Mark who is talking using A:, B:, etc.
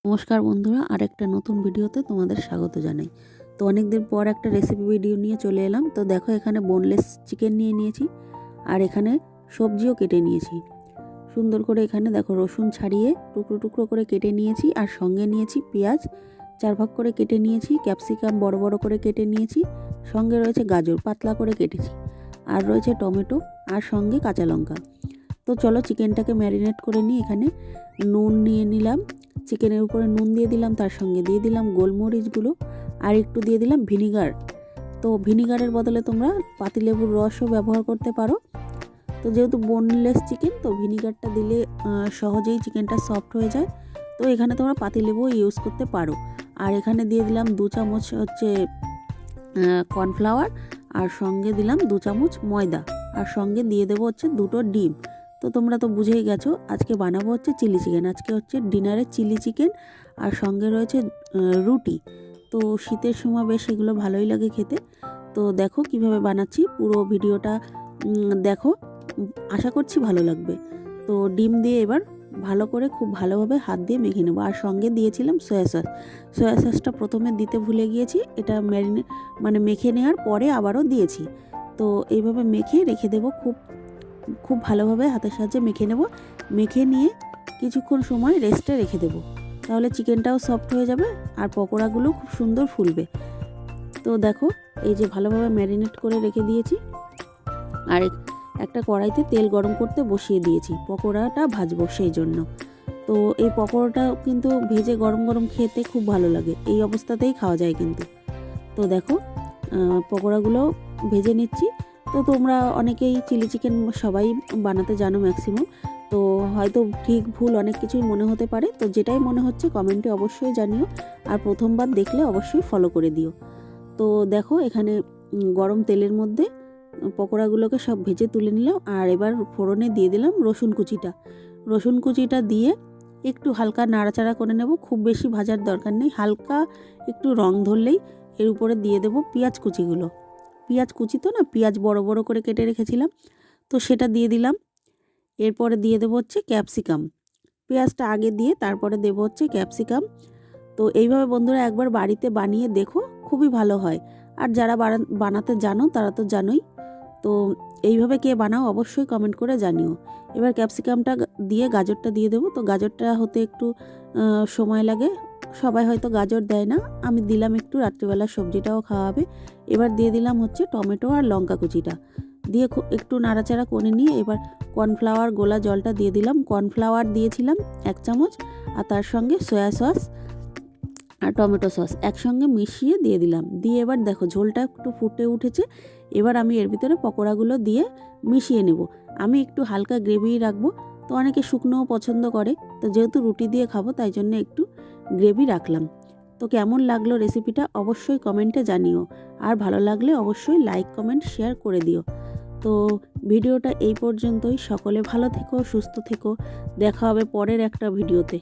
A: নমস্কার বন্ধুরা, আরেকটা নতুন ভিডিওতে তোমাদের স্বাগত জানাই। তো অনেক দিন পর একটা রেসিপি ভিডিও নিয়ে চলে এলাম। তো দেখো, এখানে বোনলেস চিকেন নিয়ে নিয়েছি আর এখানে সবজিও কেটে নিয়েছি সুন্দর করে। এখানে দেখো, রসুন ছাড়িয়ে টুকরো টুকরো করে কেটে নিয়েছি আর সঙ্গে নিয়েছি পেঁয়াজ 4 ভাগ করে কেটে নিয়েছি, ক্যাপসিকাম বড় বড় করে কেটে নিয়েছি, সঙ্গে রয়েছে গাজর পাতলা করে কেটেছি, আর রয়েছে টমেটো আর সঙ্গে কাঁচা লঙ্কা। তো চলো চিকেনটাকে ম্যারিনেট করে নিই। এখানে নুন নিয়ে নিলাম, চিকেনের উপরে নুন দিয়ে দিলাম, তার সঙ্গে দিয়ে দিলাম গোলমরিচগুলো আর একটু দিয়ে দিলাম ভিনিগার। তো ভিনিগারের বদলে তোমরা পাতিলেবুর রসও ব্যবহার করতে পারো। তো যেহেতু বোনলেস চিকেন, তো ভিনিগারটা দিলে সহজেই চিকেনটা সফট হয়ে যায়। তো এখানে তোমরা পাতিলেবুও ইউজ করতে পারো। আর এখানে দিয়ে দিলাম 2 চামচ হচ্ছে কর্নফ্লাওয়ার, আর সঙ্গে দিলাম 2 চামচ ময়দা, আর সঙ্গে দিয়ে দেবো হচ্ছে 2টো ডিম। তো তোমরা তো বুঝেই গেছো, আজকে বানাবো হচ্ছে চিলি চিকেন। আজকে হচ্ছে ডিনারে চিলি চিকেন আর সঙ্গে রয়েছে রুটি। তো শীতের সময় বেশ এগুলো ভালোই লাগে খেতে। তো দেখো কিভাবে বানাচ্ছি, পুরো ভিডিওটা দেখো, আশা করছি ভালো লাগবে। তো ডিম দিয়ে এবার ভালো করে খুব ভালোভাবে হাত দিয়ে মেখে নেবো। আর সঙ্গে দিয়েছিলাম সয়া সস। সয়া সসটা প্রথমে দিতে ভুলে গিয়েছি, এটা মেখে নেওয়ার পরে আবারও দিয়েছি। তো এইভাবে মেখে রেখে দেবো, খুব ভালোভাবে হাতের সাহায্যে মেখে নেব। মেখে নিয়ে কিছুক্ষণ সময় রেস্টে রেখে দেব, তাহলে চিকেনটাও সফট হয়ে যাবে আর পকোড়াগুলো খুব সুন্দর ফুলবে। তো দেখো, এই যে ভালোভাবে ম্যারিনেট করে রেখে দিয়েছি, আর একটা কড়াইতে তেল গরম করতে বসিয়ে দিয়েছি, পকোড়াটা ভাজবো সেই জন্য। তো এই পকোড়াটা কিন্তু ভেজে গরম গরম খেতে খুব ভালো লাগে, এই অবস্থাতেই খাওয়া যায় কিন্তু। তো দেখো, পকোড়াগুলো ভেজে নিচ্ছি। তো তোমরা অনেকেই চিলি চিকেন সবাই বানাতে জানো ম্যাক্সিমাম। তো হয়তো ঠিক ভুল অনেক কিছুই মনে হতে পারে, তো যেটাই মনে হচ্ছে কমেন্টে অবশ্যই জানিও, আর প্রথমবার দেখলে অবশ্যই ফলো করে দিও। তো দেখো, এখানে গরম তেলের মধ্যে পকোড়াগুলোকে সব ভেজে তুলে নিলাম, আর এবার ফোড়নে দিয়ে দিলাম রসুন কুচিটা দিয়ে একটু হালকা নাড়াচাড়া করে নেব। খুব বেশি ভাজার দরকার নেই, হালকা একটু রং ধরলেই এর উপরে দিয়ে দেবো পেঁয়াজ কুচিগুলো। পেঁয়াজ কুচি তো না, পেঁয়াজ বড় বড় করে কেটে রেখেছিলাম, তো সেটা দিয়ে দিলাম। এরপরে দিয়ে দেবো হচ্ছে ক্যাপসিকাম, পেঁয়াজটা আগে দিয়ে তারপরে দেবো হচ্ছে ক্যাপসিকাম। তো এইভাবে বন্ধুরা একবার বাড়িতে বানিয়ে দেখো, খুবই ভালো হয়। আর যারা বানাতে জানো তারা তো জানোই। তো এইভাবে কে বানাও অবশ্যই কমেন্ট করে জানিও। এবার ক্যাপসিকামটা দিয়ে গাজরটা দিয়ে দেবো। তো গাজরটা হতে একটু সময় লাগে, সবাই হয়তো গাজর দেয় না, আমি দিলাম একটু, রাত্রিবেলা সবজিটাও খাওয়াবে। এবার দিয়ে দিলাম হচ্ছে টমেটো আর লঙ্কা কুচিটা দিয়ে একটু নাড়াচাড়া করে নিয়ে এবার কর্নফ্লাওয়ার গোলা জলটা দিয়ে দিলাম। কর্নফ্লাওয়ার দিয়েছিলাম 1 চামচ, আর তার সঙ্গে সয়া সস আর টমেটো সস একসঙ্গে মিশিয়ে দিয়ে দিলাম। দিয়ে এবার দেখো ঝোলটা একটু ফুটে উঠেছে। এবার আমি এর ভিতরে পকোড়াগুলো দিয়ে মিশিয়ে নেব। আমি একটু হালকা গ্রেভি রাখবো, তো অনেকে শুকনোও পছন্দ করে, তো যেহেতু রুটি দিয়ে খাবো তাই জন্য একটু গ্রেভি রাখলাম। তো কেমন লাগলো রেসিপিটা অবশ্যই কমেন্টে জানিও, আর ভালো লাগলে অবশ্যই লাইক কমেন্ট শেয়ার করে দিও। তো ভিডিওটা এই পর্যন্তই। সকলে ভালো থেকো, সুস্থ থেকো, দেখা হবে পরের একটা ভিডিওতে।